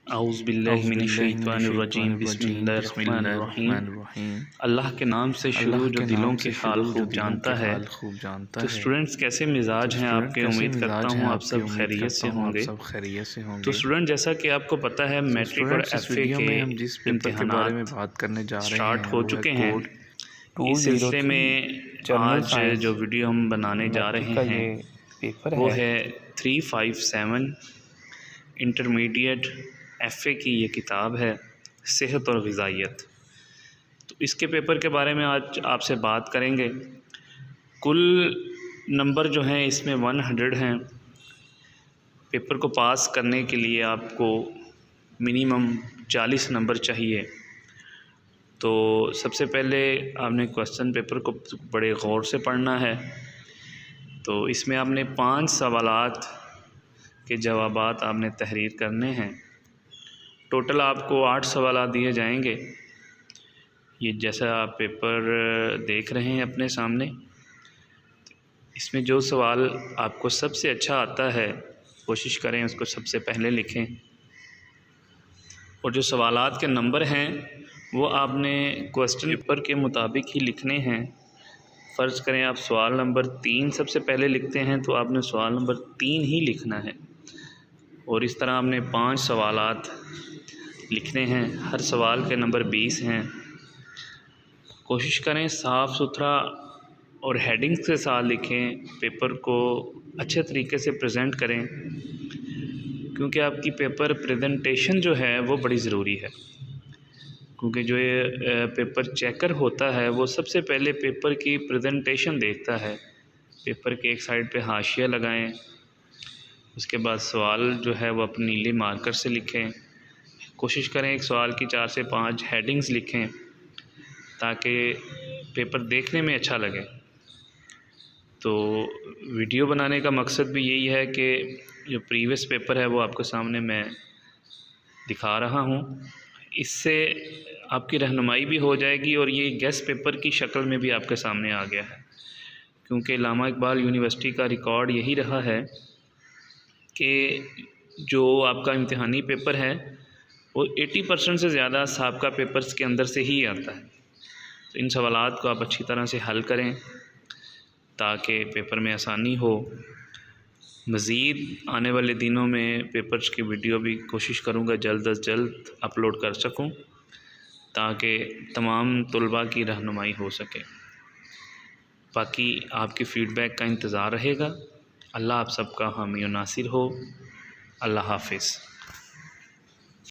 औज़ुबिल्लाहिमिनश्शैतानिर्रजीम बिस्मिल्लाहिर्रहमानिर्रहीम। अल्लाह के नाम से शुरू जो दिलों के हाल खूब जानता है। तो स्टूडेंट्स, कैसे मिजाज हैं आपके? उम्मीद करता हूँ आप सब खैरियत से होंगे। तो स्टूडेंट, जैसा कि आपको पता है मैट्रिक और एफए के इम्तिहानात स्टार्ट हो चुके हैं। इस सिलसिले में आज जो वीडियो हम बनाने जा रहे हैं वो है 357 इंटरमीडिएट एफ़ए की ये किताब है, सेहत और ग़िज़ाइयत। तो इसके पेपर के बारे में आज आपसे बात करेंगे। कुल नंबर जो हैं इसमें 100 हैं। पेपर को पास करने के लिए आपको मिनिमम 40 नंबर चाहिए। तो सबसे पहले आपने क्वेश्चन पेपर को बड़े गौर से पढ़ना है। तो इसमें आपने 5 सवालात के जवाबात आपने तहरीर करने हैं। टोटल आपको 8 सवालात दिए जाएंगे। ये जैसा आप पेपर देख रहे हैं अपने सामने, इसमें जो सवाल आपको सबसे अच्छा आता है कोशिश करें उसको सबसे पहले लिखें। और जो सवालात के नंबर हैं वो आपने क्वेश्चन पेपर के मुताबिक ही लिखने हैं। फ़र्ज़ करें आप सवाल नंबर 3 सबसे पहले लिखते हैं तो आपने सवाल नंबर 3 ही लिखना है। और इस तरह आपने 5 सवालात लिखने हैं। हर सवाल के नंबर 20 हैं। कोशिश करें साफ़ सुथरा और हेडिंग्स के साथ लिखें। पेपर को अच्छे तरीके से प्रेजेंट करें, क्योंकि आपकी पेपर प्रेजेंटेशन जो है वो बड़ी ज़रूरी है। क्योंकि जो ये पेपर चेकर होता है वो सबसे पहले पेपर की प्रेजेंटेशन देखता है। पेपर के एक साइड पे हाशिया लगाएं, उसके बाद सवाल जो है वो अपनी नीले मार्कर से लिखें। कोशिश करें एक सवाल की 4 से 5 हेडिंग्स लिखें ताकि पेपर देखने में अच्छा लगे। तो वीडियो बनाने का मकसद भी यही है कि जो प्रीवियस पेपर है वो आपके सामने मैं दिखा रहा हूँ। इससे आपकी रहनुमाई भी हो जाएगी और ये गेस्ट पेपर की शक्ल में भी आपके सामने आ गया है। क्योंकि अल्लामा इकबाल यूनिवर्सिटी का रिकॉर्ड यही रहा है कि जो आपका इम्तिहानी पेपर है वो 80% से ज़्यादा साबका पेपर्स के अंदर से ही आता है। तो इन सवालात को आप अच्छी तरह से हल करें ताकि पेपर में आसानी हो। मज़ीद आने वाले दिनों में पेपर्स की वीडियो भी कोशिश करूँगा जल्द अज़ जल्द अपलोड कर सकूँ ताकि तमाम तलबा की रहनुमाई हो सके। बाकी आपकी फ़ीडबैक का इंतज़ार रहेगा। अल्लाह आप सबका हामी और नासिर हो। अल्लाह हाफ़िज़।